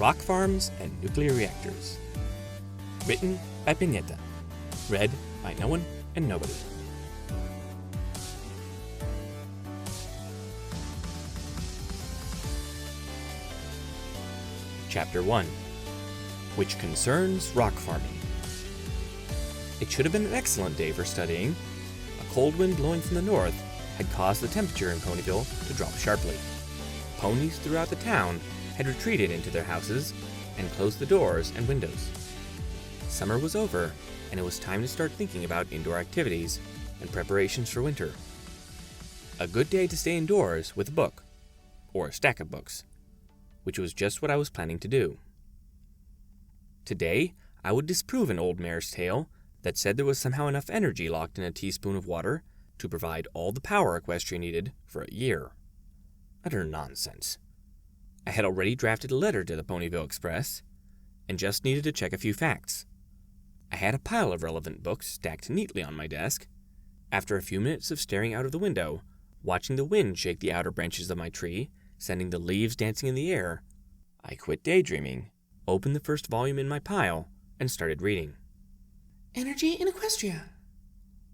Rock Farms and Nuclear Reactors. Written by Pineta. Read by no one and nobody. Chapter 1, which concerns rock farming. It should have been an excellent day for studying. A cold wind blowing from the north had caused the temperature in Ponyville to drop sharply. Ponies throughout the town had retreated into their houses and closed the doors and windows. Summer was over, and it was time to start thinking about indoor activities and preparations for winter. A good day to stay indoors with a book, or a stack of books, which was just what I was planning to do. Today, I would disprove an old mare's tale that said there was somehow enough energy locked in a teaspoon of water to provide all the power Equestria needed for a year. Utter nonsense. I had already drafted a letter to the Ponyville Express, and just needed to check a few facts. I had a pile of relevant books stacked neatly on my desk. After a few minutes of staring out of the window, watching the wind shake the outer branches of my tree, sending the leaves dancing in the air, I quit daydreaming, opened the first volume in my pile, and started reading. Energy in Equestria.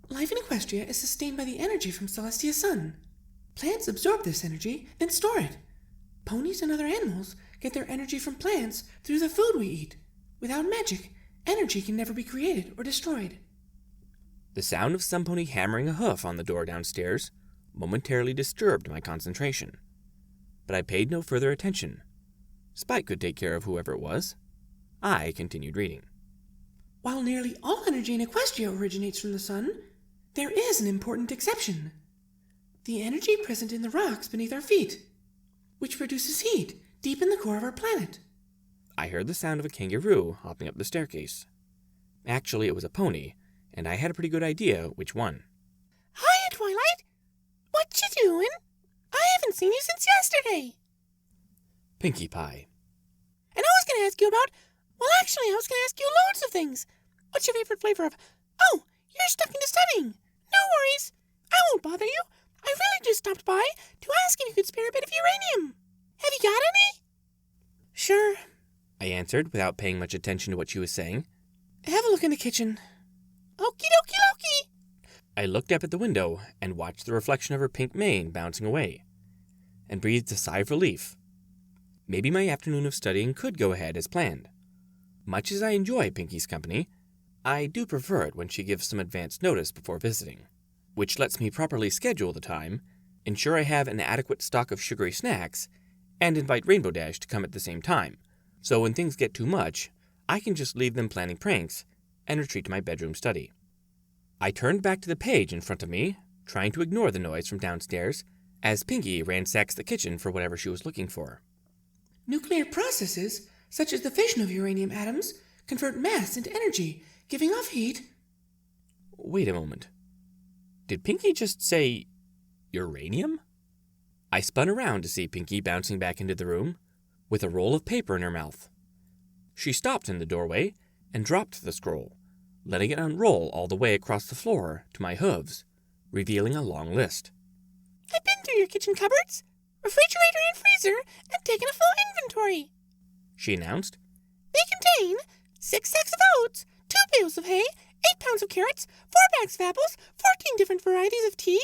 Life in Equestria is sustained by the energy from Celestia's sun. Plants absorb this energy, then store it. Ponies and other animals get their energy from plants through the food we eat. Without magic, energy can never be created or destroyed. The sound of some pony hammering a hoof on the door downstairs momentarily disturbed my concentration. But I paid no further attention. Spike could take care of whoever it was. I continued reading. While nearly all energy in Equestria originates from the sun, there is an important exception. The energy present in the rocks beneath our feet, which produces heat deep in the core of our planet. I heard the sound of a kangaroo hopping up the staircase. Actually, it was a pony, and I had a pretty good idea which one. Hiya, Twilight. What you doing? I haven't seen you since yesterday. Pinkie Pie. And I was going to ask you about... I was going to ask you loads of things. What's your favorite flavor of... Oh, you're stuck into studying. No worries. I won't bother you. I really just stopped by to ask if you could spare a bit of uranium. Have you got any? Sure, I answered without paying much attention to what she was saying. Have a look in the kitchen. Okie dokie dokie. I looked up at the window and watched the reflection of her pink mane bouncing away, and breathed a sigh of relief. Maybe my afternoon of studying could go ahead as planned. Much as I enjoy Pinkie's company, I do prefer it when she gives some advance notice before visiting, which lets me properly schedule the time, ensure I have an adequate stock of sugary snacks, and invite Rainbow Dash to come at the same time, so when things get too much, I can just leave them planning pranks and retreat to my bedroom study. I turned back to the page in front of me, trying to ignore the noise from downstairs, as Pinkie ransacks the kitchen for whatever she was looking for. Nuclear processes, such as the fission of uranium atoms, convert mass into energy, giving off heat. Wait a moment. Did Pinkie just say uranium? I spun around to see Pinkie bouncing back into the room, with a roll of paper in her mouth. She stopped in the doorway and dropped the scroll, letting it unroll all the way across the floor to my hooves, revealing a long list. I've been through your kitchen cupboards, refrigerator and freezer, and taken a full inventory, she announced. They contain 6 sacks of oats, 2 bales of hay, 8 pounds of carrots, 4 bags of apples, 14 different varieties of tea,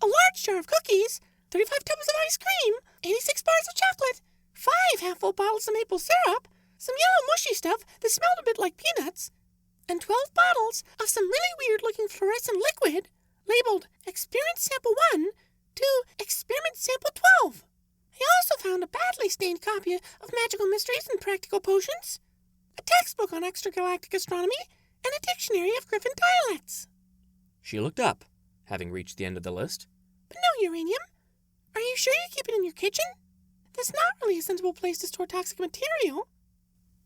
a large jar of cookies, 35 tubs of ice cream, 86 bars of chocolate, 5 half-full bottles of maple syrup, some yellow mushy stuff that smelled a bit like peanuts, and 12 bottles of some really weird-looking fluorescent liquid labeled Experiment Sample 1 to Experiment Sample 12. I also found a badly stained copy of Magical Mysteries and Practical Potions, a textbook on extragalactic astronomy, and a dictionary of Griffin dialects. She looked up, having reached the end of the list. But no uranium. Are you sure you keep it in your kitchen? That's not really a sensible place to store toxic material.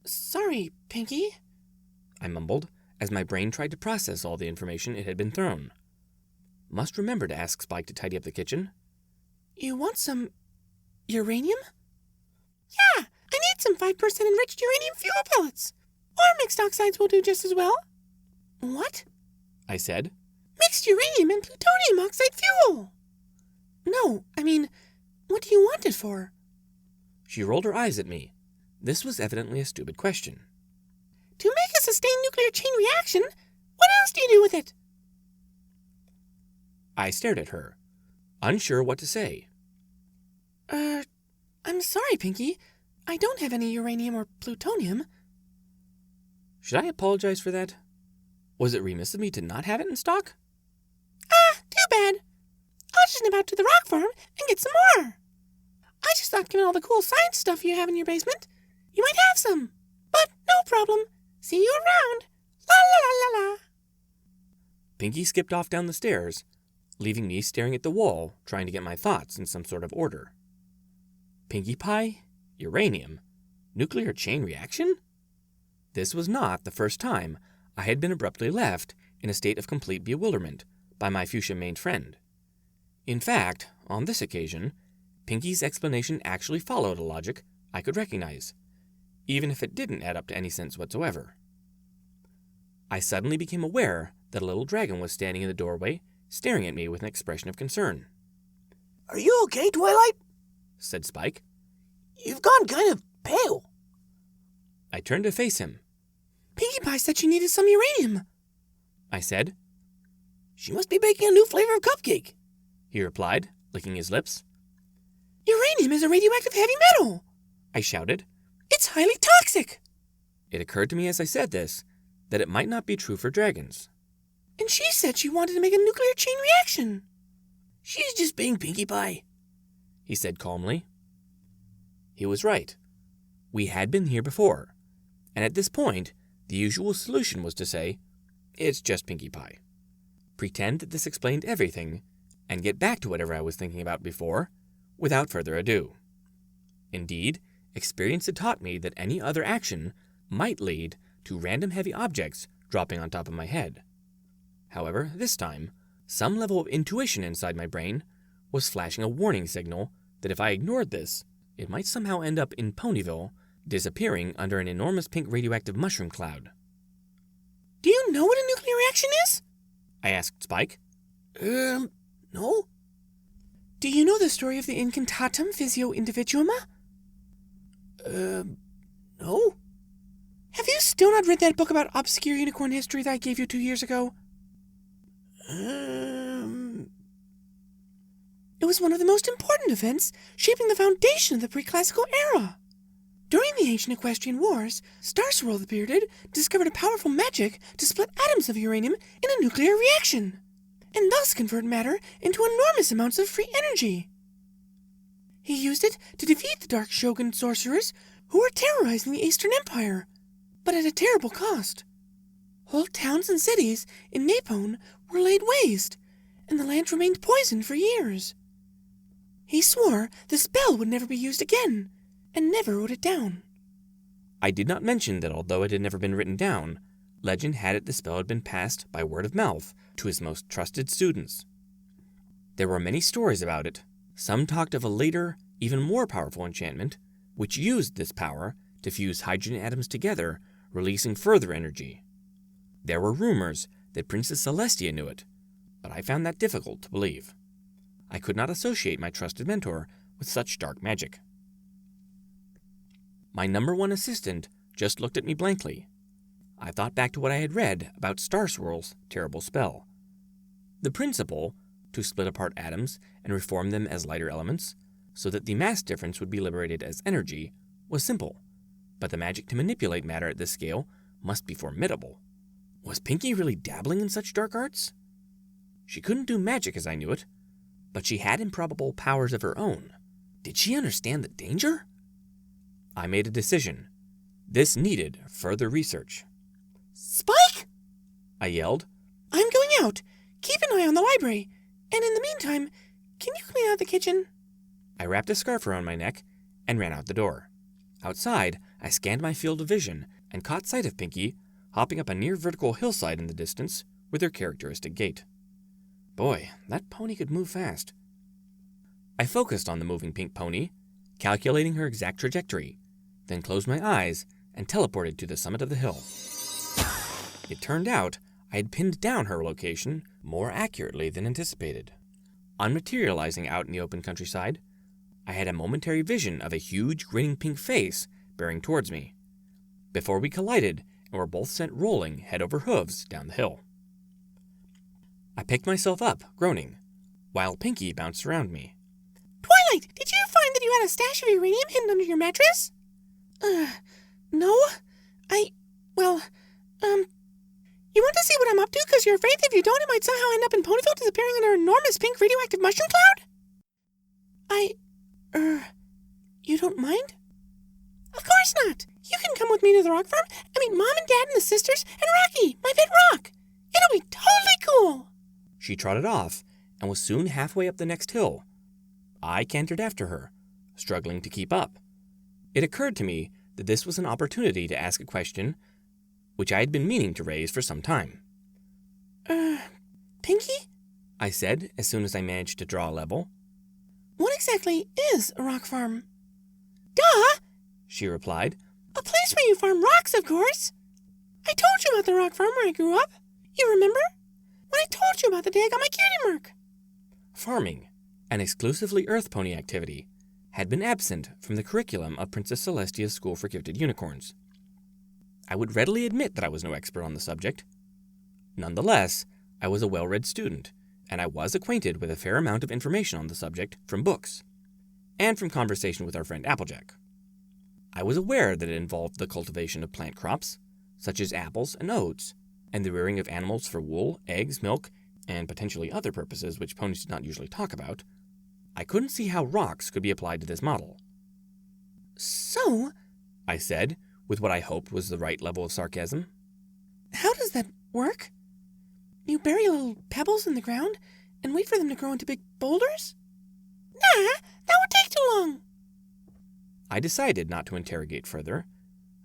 Sorry, Pinkie, I mumbled, as my brain tried to process all the information it had been thrown. Must remember to ask Spike to tidy up the kitchen. You want some uranium? Yeah, I need some 5% enriched uranium fuel pellets. Or mixed oxides will do just as well. What? I said. Mixed uranium and plutonium oxide fuel. No, I mean, what do you want it for? She rolled her eyes at me, This was evidently a stupid question. To make a sustained nuclear chain reaction, what else do you do with it? I stared at her, unsure what to say. I'm sorry, Pinkie. I don't have any uranium or plutonium. Should I apologize for that? Was it remiss of me to not have it in stock? Too bad. I'll just nip out to the rock farm and get some more. I just thought, given all the cool science stuff you have in your basement, you might have some. But no problem. See you around. La la la la la. Pinkie skipped off down the stairs, leaving me staring at the wall, trying to get my thoughts in some sort of order. Pinkie Pie? Uranium? Nuclear chain reaction? This was not the first time I had been abruptly left in a state of complete bewilderment by my fuchsia-maned friend. In fact, on this occasion, Pinkie's explanation actually followed a logic I could recognize, even if it didn't add up to any sense whatsoever. I suddenly became aware that a little dragon was standing in the doorway, staring at me with an expression of concern. "Are you okay, Twilight?" said Spike. "You've gone kind of pale." I turned to face him. Pinkie Pie said she needed some uranium, I said. "She must be baking a new flavor of cupcake," he replied, licking his lips. Uranium is a radioactive heavy metal, I shouted. It's highly toxic. It occurred to me as I said this that it might not be true for dragons. And she said she wanted to make a nuclear chain reaction. "She's just being Pinkie Pie," he said calmly. He was right. We had been here before, and at this point, the usual solution was to say, "It's just Pinkie Pie." Pretend that this explained everything, and get back to whatever I was thinking about before, without further ado. Indeed, experience had taught me that any other action might lead to random heavy objects dropping on top of my head. However, this time, some level of intuition inside my brain was flashing a warning signal that if I ignored this, it might somehow end up in Ponyville, disappearing under an enormous pink radioactive mushroom cloud. Do you know what a nuclear reaction is? I asked Spike. No? Do you know the story of the Incantatum Physio Individuuma? No? Have you still not read that book about obscure unicorn history that I gave you 2 years ago? It was one of the most important events shaping the foundation of the pre-classical era. During the ancient Equestrian Wars, Star Swirl the Bearded discovered a powerful magic to split atoms of uranium in a nuclear reaction, and thus convert matter into enormous amounts of free energy. He used it to defeat the Dark Shogun sorcerers who were terrorizing the Eastern Empire, but at a terrible cost. Whole towns and cities in Napone were laid waste, and the land remained poisoned for years. He swore the spell would never be used again, and never wrote it down. I did not mention that although it had never been written down, legend had it the spell had been passed by word of mouth to his most trusted students. There were many stories about it. Some talked of a later, even more powerful enchantment, which used this power to fuse hydrogen atoms together, releasing further energy. There were rumors that Princess Celestia knew it, but I found that difficult to believe. I could not associate my trusted mentor with such dark magic. My #1 assistant just looked at me blankly. I thought back to what I had read about Star Swirl's terrible spell. The principle, to split apart atoms and reform them as lighter elements, so that the mass difference would be liberated as energy, was simple, but the magic to manipulate matter at this scale must be formidable. Was Pinkie really dabbling in such dark arts? She couldn't do magic as I knew it, but she had improbable powers of her own. Did she understand the danger? I made a decision. This needed further research. Spike! I yelled. I'm going out. Keep an eye on the library. And in the meantime, can you clean out the kitchen? I wrapped a scarf around my neck and ran out the door. Outside, I scanned my field of vision and caught sight of Pinkie hopping up a near vertical hillside in the distance with her characteristic gait. Boy, that pony could move fast. I focused on the moving pink pony, calculating her exact trajectory, then closed my eyes and teleported to the summit of the hill. It turned out I had pinned down her location more accurately than anticipated. On materializing out in the open countryside, I had a momentary vision of a huge grinning pink face bearing towards me, before we collided and were both sent rolling head over hooves down the hill. I picked myself up, groaning, while Pinkie bounced around me. Twilight, did you find that you had a stash of uranium hidden under your mattress? No. You want to see what I'm up to because you're afraid that if you don't, it might somehow end up in Ponyville disappearing in an enormous pink radioactive mushroom cloud? You don't mind? Of course not. You can come with me to the rock farm and meet Mom and Dad and the sisters and Rocky, my pet rock. It'll be totally cool. She trotted off and was soon halfway up the next hill. I cantered after her, struggling to keep up. It occurred to me that this was an opportunity to ask a question which I had been meaning to raise for some time. Pinkie? I said as soon as I managed to draw a level. What exactly is a rock farm? Duh! She replied. A place where you farm rocks, of course. I told you about the rock farm where I grew up. You remember? When I told you about the day I got my cutie mark. Farming, an exclusively Earth pony activity, had been absent from the curriculum of Princess Celestia's School for Gifted Unicorns. I would readily admit that I was no expert on the subject. Nonetheless, I was a well-read student, and I was acquainted with a fair amount of information on the subject from books, and from conversation with our friend Applejack. I was aware that it involved the cultivation of plant crops, such as apples and oats, and the rearing of animals for wool, eggs, milk, and potentially other purposes which ponies did not usually talk about. I couldn't see how rocks could be applied to this model. So, I said, with what I hoped was the right level of sarcasm. How does that work? You bury little pebbles in the ground and wait for them to grow into big boulders? Nah, that would take too long. I decided not to interrogate further.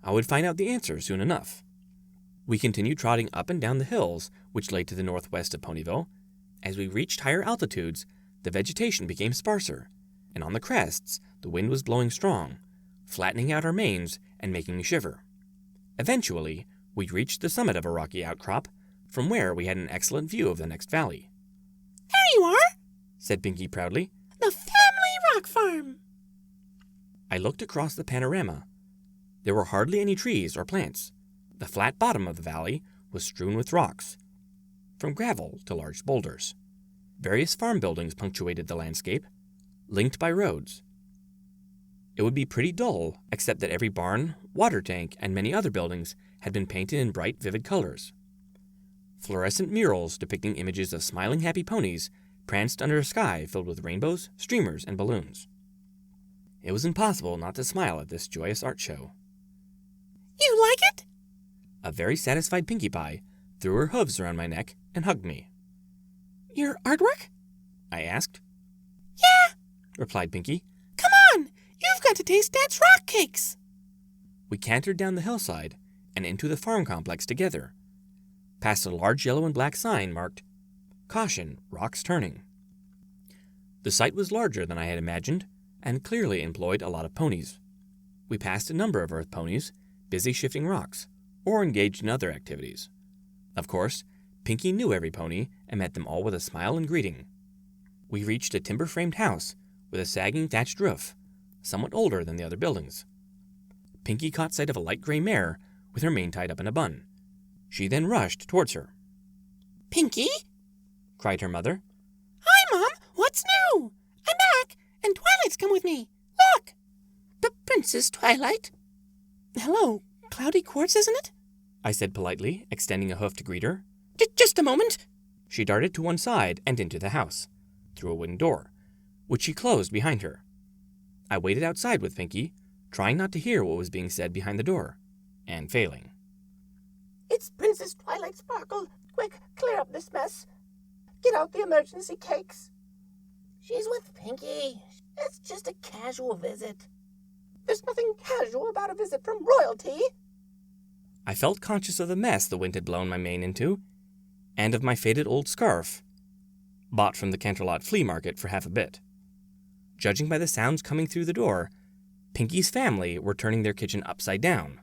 I would find out the answer soon enough. We continued trotting up and down the hills which lay to the northwest of Ponyville. As we reached higher altitudes, the vegetation became sparser, and on the crests the wind was blowing strong, flattening out our manes and making me shiver. Eventually, we reached the summit of a rocky outcrop, from where we had an excellent view of the next valley. There you are, said Pinkie proudly. The family rock farm. I looked across the panorama. There were hardly any trees or plants. The flat bottom of the valley was strewn with rocks, from gravel to large boulders. Various farm buildings punctuated the landscape, linked by roads. It would be pretty dull, except that every barn, water tank, and many other buildings had been painted in bright, vivid colors. Fluorescent murals depicting images of smiling, happy ponies pranced under a sky filled with rainbows, streamers, and balloons. It was impossible not to smile at this joyous art show. You like it? A very satisfied Pinkie Pie threw her hooves around my neck and hugged me. Your artwork? I asked. Yeah, replied Pinkie. Come on, you've got to taste Dad's rock cakes. We cantered down the hillside and into the farm complex together, past a large yellow and black sign marked, "Caution, Rocks Turning." The site was larger than I had imagined, and clearly employed a lot of ponies. We passed a number of earth ponies, busy shifting rocks, or engaged in other activities. Of course, Pinkie knew every pony and met them all with a smile and greeting. We reached a timber-framed house with a sagging thatched roof, somewhat older than the other buildings. Pinkie caught sight of a light gray mare with her mane tied up in a bun. She then rushed towards her. Pinkie? cried her mother. Hi, Mom. What's new? I'm back, and Twilight's come with me. Look! Princess Twilight? Hello. Cloudy quartz, isn't it? I said politely, extending a hoof to greet her. Just a moment. She darted to one side and into the house, through a wooden door, which she closed behind her. I waited outside with Pinkie, trying not to hear what was being said behind the door, and failing. It's Princess Twilight Sparkle. Quick, clear up this mess. Get out the emergency cakes. She's with Pinkie. It's just a casual visit. There's nothing casual about a visit from royalty. I felt conscious of the mess the wind had blown my mane into, and of my faded old scarf, bought from the Canterlot flea market for half a bit. Judging by the sounds coming through the door, Pinkie's family were turning their kitchen upside down.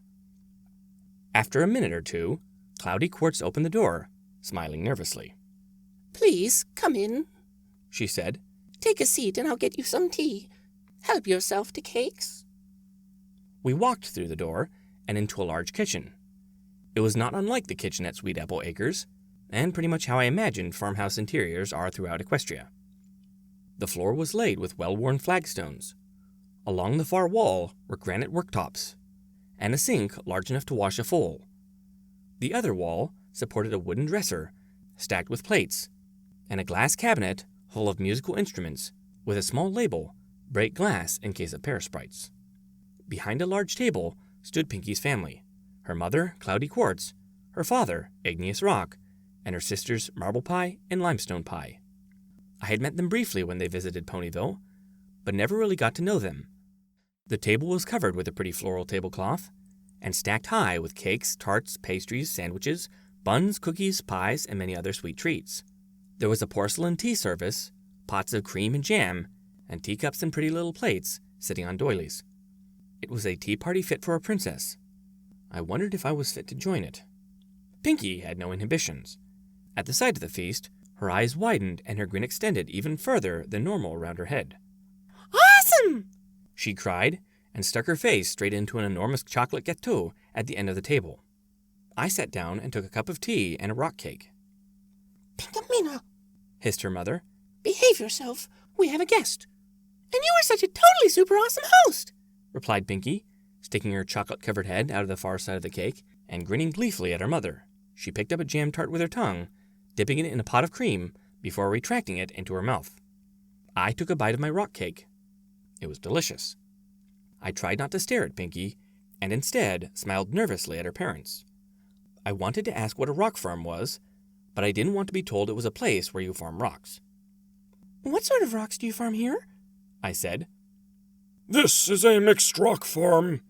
After a minute or two, Cloudy Quartz opened the door, smiling nervously. Please, come in, she said. Take a seat and I'll get you some tea. Help yourself to cakes. We walked through the door and into a large kitchen. It was not unlike the kitchen at Sweet Apple Acres, and pretty much how I imagined farmhouse interiors are throughout Equestria. The floor was laid with well-worn flagstones. Along the far wall were granite worktops, and a sink large enough to wash a foal. The other wall supported a wooden dresser, stacked with plates, and a glass cabinet full of musical instruments, with a small label, break glass in case of parasprites. Behind a large table stood Pinkie's family, her mother, Cloudy Quartz, her father, Igneous Rock, and her sisters, Marble Pie and Limestone Pie. I had met them briefly when they visited Ponyville, but never really got to know them. The table was covered with a pretty floral tablecloth, and stacked high with cakes, tarts, pastries, sandwiches, buns, cookies, pies, and many other sweet treats. There was a porcelain tea service, pots of cream and jam, and teacups and pretty little plates sitting on doilies. It was a tea party fit for a princess. I wondered if I was fit to join it. Pinkie had no inhibitions. At the sight of the feast, her eyes widened and her grin extended even further than normal around her head. Awesome! She cried and stuck her face straight into an enormous chocolate gâteau at the end of the table. I sat down and took a cup of tea and a rock cake. Pinkamena, Hissed her mother. behave yourself. We have a guest. And you are such a totally super awesome host, Replied Pinkie, sticking her chocolate-covered head out of the far side of the cake and grinning gleefully at her mother. She picked up a jam tart with her tongue, dipping it in a pot of cream before retracting it into her mouth. I took a bite of my rock cake. It was delicious. I tried not to stare at Pinkie, and instead smiled nervously at her parents. I wanted to ask what a rock farm was, but I didn't want to be told it was a place where you farm rocks. What sort of rocks do you farm here? I said. This is a mixed rock farm,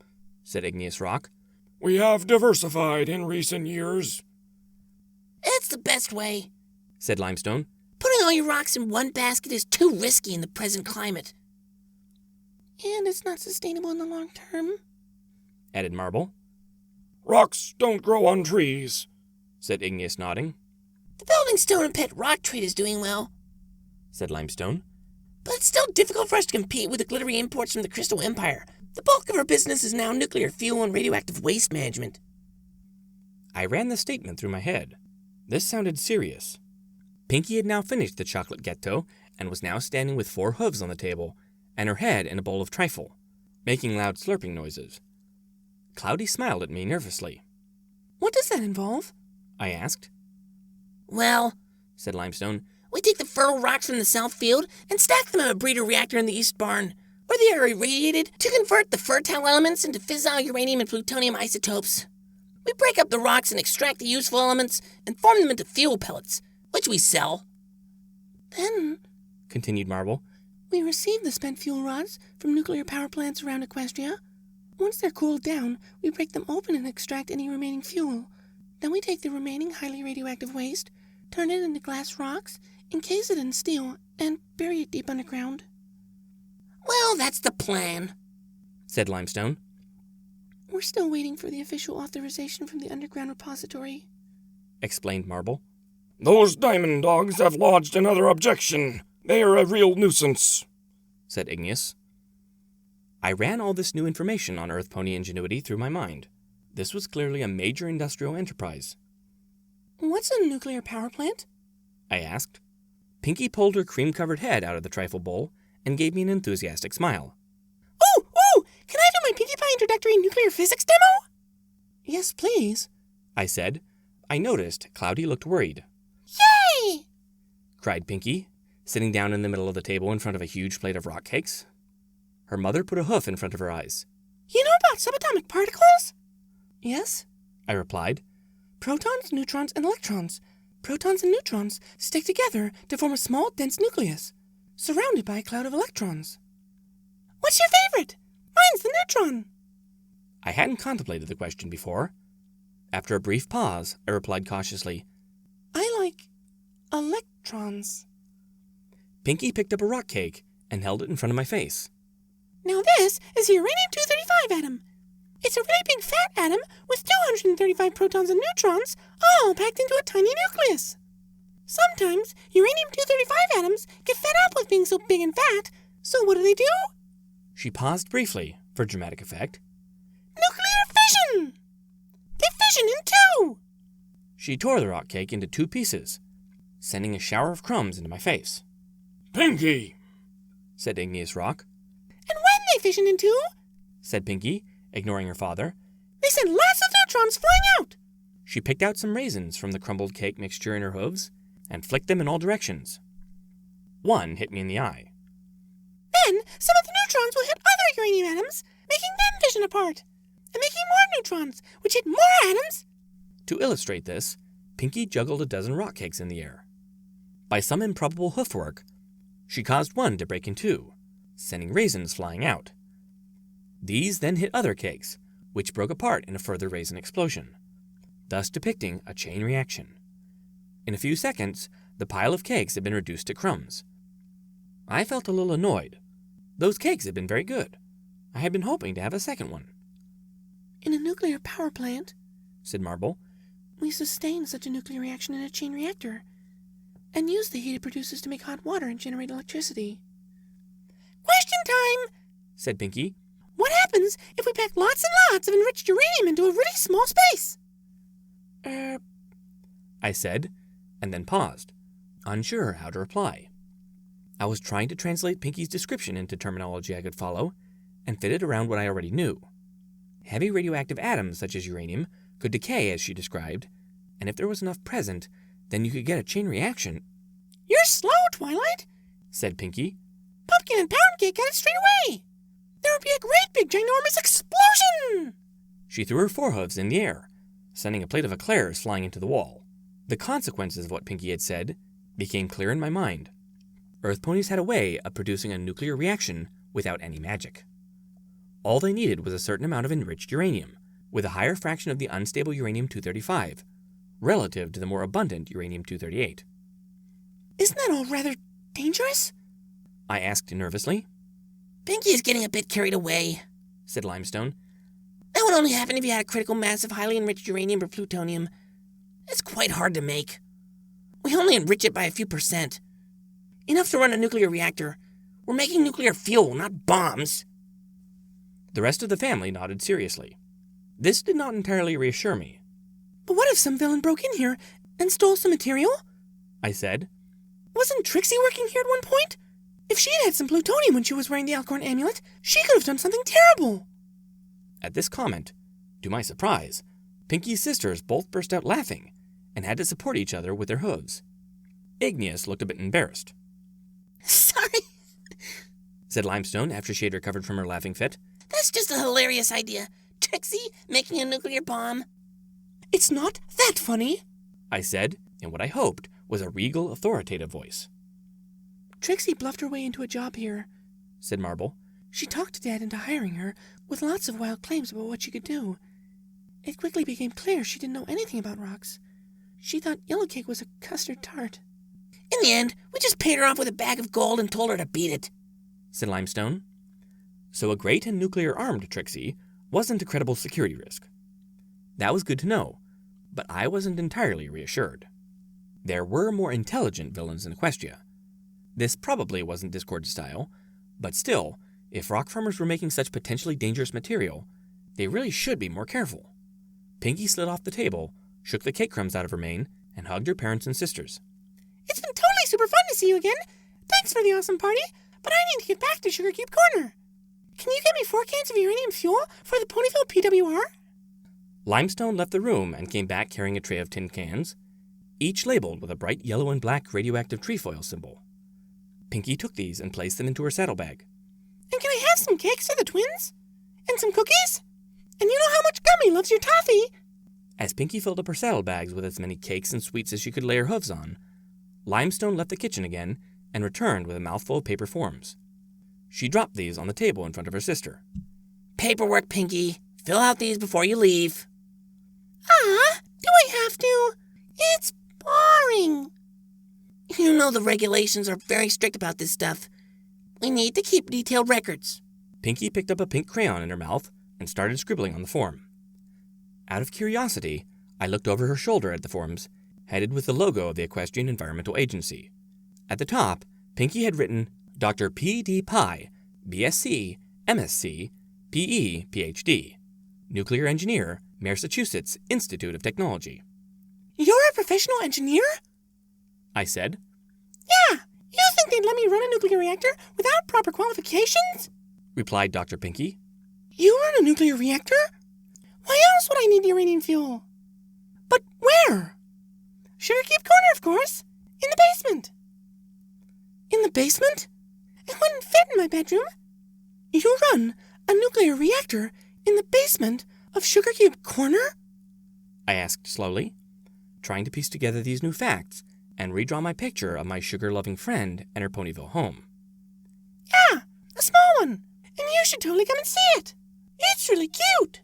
Said Igneous Rock. We have diversified in recent years. It's the best way. Said Limestone. Putting all your rocks in one basket is too risky in the present climate. And it's not sustainable in the long term. Added Marble. Rocks don't grow on trees. Said Igneous, nodding. The building stone and pet rock trade is doing well, Said Limestone. but it's still difficult for us to compete with the glittery imports from the Crystal Empire. The bulk of our business is now nuclear fuel and radioactive waste management. I ran the statement through my head. This sounded serious. Pinkie had now finished the chocolate gâteau and was now standing with 4 hooves on the table and her head in a bowl of trifle, making loud slurping noises. Cloudy smiled at me nervously. What does that involve? I asked. Well, Said Limestone. we take the fertile rocks from the south field and stack them in a breeder reactor in the east barn, where they are irradiated to convert the fertile elements into fissile uranium and plutonium isotopes. We break up the rocks and extract the useful elements and form them into fuel pellets, which we sell. Then Continued Marble. we receive the spent fuel rods from nuclear power plants around Equestria. Once they're cooled down, we break them open and extract any remaining fuel. Then we take the remaining highly radioactive waste, turn it into glass rocks, encase it in steel, and bury it deep underground. Well, that's the plan. Said Limestone. We're still waiting for the official authorization from the underground repository. Explained Marble. Those diamond dogs have lodged another objection. They are a real nuisance. Said Igneous. I ran all this new information on Earth Pony Ingenuity through my mind. This was clearly a major industrial enterprise. What's a nuclear power plant? I asked. Pinkie pulled her cream-covered head out of the trifle bowl and gave me an enthusiastic smile. Ooh! Can I do my Pinkie Pie introductory nuclear physics demo? Yes, please. I said. I noticed Cloudy looked worried. Yay! Cried Pinkie, sitting down in the middle of the table in front of a huge plate of rock cakes. Her mother put a hoof in front of her eyes. You know about subatomic particles? Yes, I replied. Protons, neutrons, and electrons. Protons and neutrons stick together to form a small, dense nucleus, surrounded by a cloud of electrons. What's your favorite? Mine's the neutron. I hadn't contemplated the question before. After a brief pause, I replied cautiously. I like electrons. Pinkie picked up a rock cake and held it in front of my face. Now this is the uranium-235 atom. It's a really big fat atom with 235 protons and neutrons all packed into a tiny nucleus. Sometimes uranium-235 atoms get fed up with being so big and fat, so what do? She paused briefly for dramatic effect. Nuclear fission! They fission in two! She tore the rock cake into 2 pieces, sending a shower of crumbs into my face. Pinkie! Said Igneous Rock. And when they fission in two, Said Pinkie, ignoring her father. they send lots of neutrons flying out. She picked out some raisins from the crumbled cake mixture in her hooves and flicked them in all directions. One hit me in the eye. Then some of the neutrons will hit other uranium atoms, making them fission apart, and making more neutrons, which hit more atoms. To illustrate this, Pinkie juggled a dozen rock cakes in the air. By some improbable hoofwork, she caused one to break in 2, sending raisins flying out. These then hit other cakes, which broke apart in a further raisin explosion, thus depicting a chain reaction. In a few seconds, the pile of cakes had been reduced to crumbs. I felt a little annoyed. Those cakes had been very good. I had been hoping to have a second one. In a nuclear power plant, Said Marble. we sustain such a nuclear reaction in a chain reactor and use the heat it produces to make hot water and generate electricity. Question time! Said Pinkie. What happens if we pack lots and lots of enriched uranium into a really small space? I said, and then paused, unsure how to reply. I was trying to translate Pinkie's description into terminology I could follow, and fit it around what I already knew. Heavy radioactive atoms, such as uranium, could decay as she described, and if there was enough present, then you could get a chain reaction, You're slow, Twilight. said Pinkie. Pumpkin and pound cake got it straight away. There would be a great big ginormous explosion! She threw her forehooves in the air, sending a plate of eclairs flying into the wall. The consequences of what Pinkie had said became clear in my mind. Earth ponies had a way of producing a nuclear reaction without any magic. All they needed was a certain amount of enriched uranium, with a higher fraction of the unstable uranium-235, relative to the more abundant uranium-238. Isn't that all rather dangerous? I asked nervously. Pinkie is getting a bit carried away, Said Limestone. That would only happen if you had a critical mass of highly enriched uranium or plutonium. It's quite hard to make. We only enrich it by a few %. Enough to run a nuclear reactor. We're making nuclear fuel, not bombs. The rest of the family nodded seriously. This did not entirely reassure me, But what if some villain broke in here and stole some material? I said. Wasn't Trixie working here at one point? If she had had some plutonium when she was wearing the Alcorn amulet, she could have done something terrible. At this comment, to my surprise, Pinkie's sisters both burst out laughing and had to support each other with their hooves. Igneous looked a bit embarrassed, Sorry, said Limestone after she had recovered from her laughing fit. that's just a hilarious idea. Trixie making a nuclear bomb. It's not that funny. I said, in what I hoped was a regal, authoritative voice. Trixie bluffed her way into a job here. Said Marble. She talked to Dad into hiring her with lots of wild claims about what she could do. It quickly became clear she didn't know anything about rocks. She thought yellow cake was a custard tart. In the end, we just paid her off with a bag of gold and told her to beat it. Said Limestone. So a great and nuclear-armed Trixie wasn't a credible security risk. That was good to know, but I wasn't entirely reassured. There were more intelligent villains in Equestria. This probably wasn't Discord style, but still, if rock farmers were making such potentially dangerous material, they really should be more careful. Pinkie slid off the table, shook the cake crumbs out of her mane, and hugged her parents and sisters. It's been totally super fun to see you again. Thanks for the awesome party, but I need to get back to Sugarcube Corner. Can you get me 4 cans of uranium fuel for the Ponyville PWR? Limestone left the room and came back carrying a tray of tin cans, each labeled with a bright yellow and black radioactive trefoil symbol. Pinkie took these and placed them into her saddlebag. And can I have some cakes for the twins? And some cookies? And you know how much Gummy loves your toffee. As Pinkie filled up her saddlebags with as many cakes and sweets as she could lay her hooves on, Limestone left the kitchen again and returned with a mouthful of paper forms. She dropped these on the table in front of her sister. Paperwork, Pinkie. Fill out these before you leave. Ah, do I have to? It's boring. You know the regulations are very strict about this stuff. We need to keep detailed records. Pinkie picked up a pink crayon in her mouth and started scribbling on the form. Out of curiosity, I looked over her shoulder at the forms, headed with the logo of the Equestrian Environmental Agency. At the top, Pinkie had written Dr. P.D. Pie, BSc, MSc, PE, PhD. nuclear engineer, Massachusetts Institute of Technology. You're a professional engineer? I said. Yeah, you think they'd let me run a nuclear reactor without proper qualifications? Replied Dr. Pinkie. You run a nuclear reactor? Why else would I need uranium fuel? But where? Sugarcube Corner, of course. In the basement. In the basement? It wouldn't fit in my bedroom. You run a nuclear reactor in the basement of Sugarcube Corner? I asked slowly, trying to piece together these new facts and redraw my picture of my sugar-loving friend and her Ponyville home. Yeah, a small one. And you should totally come and see it. It's really cute.